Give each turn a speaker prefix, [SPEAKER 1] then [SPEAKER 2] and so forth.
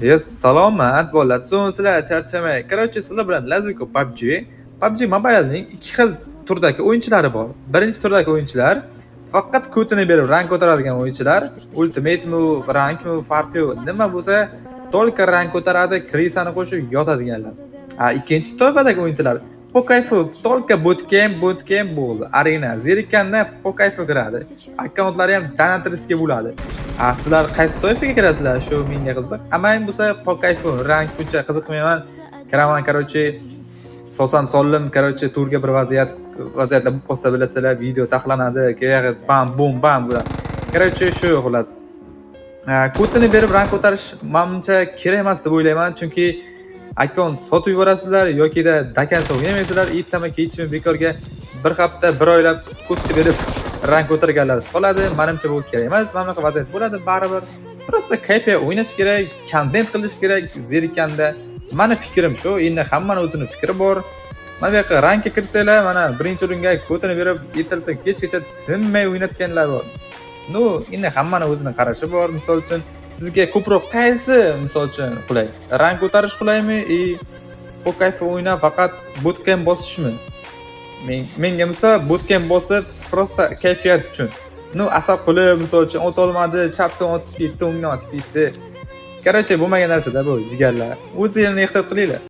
[SPEAKER 1] Salomat bolalar, so'ng sizlar charchamang. Короче, sizlar bilan Laziko PUBG. PUBG Mobile'ning ikki xil turdagi o'yinchilari bor. Birinchi turdagi o'yinchilar faqat ko'tini berib rank ko'taradigan o'yinchilar. Ultimate'mi, rankmi farqi yo'q. Nima bo'lsa, только rank ko'taradi, krisani qo'shib yotadiganlar. Ikkinchi toifadagi o'yinchilar po kayfi только bootcamp bo'ldi. Arena zerikkanda po kayfi kiradi. Akkauntlari ham donatorskiy bo'ladi. Sizlar qaysi toifaga kirasizlar? Shu menga qiziq. Men bo'lsa po kayfi rank buncha qiziqmayman. Kiraman, короче, solsam soldim, короче, turga bir vaziyatlar bo'lib qolsa bilasizlar, video taxlanadi, keyin bam bum bam bo'ladi. Короче, shu xolos. Kodini berib rank ko'tarish menimcha kerak emas deb o'ylayman, chunki akkaunt sotib yuborasizlar yoki-da dakansa o'ynamaysizlar, ertami kechmi bekorga bir hafta, bir oylab kodni berib rank ko'targanlar qoladi. Menimcha bu kerak emas. Mana bunaqa vaziyat bo'ladi baribir. Prosta kayfiyat o'ynash kerak, kontent qilish kerak zerikkanda. Mani fikrim shu. Endi hammaning o'zining fikri bor. Mana bu yoqqa rankka kirsanglar, mana birinchi o'ringa kodini berib, ertalabdan kechgacha tinmay o'ynatganlar bor. Endi hammaning o'zining qarashi bor. Misol uchun, sizga ko'proq qaysi misol uchun qulay? Rank ko'tarish qulaymi? Po kayfi o'ynab faqat bootcamp bosishmi? Menga misol bootcamp bosib, prosta kayfiyat uchun. Asab qilib, misol uchun ot olmadi, chapdan otib ketdi, o'ngdan otib ketdi. Короче, bo'lmagan narsa-da bu jigarlar. O'zingizlarni ehtiyot qilinglar.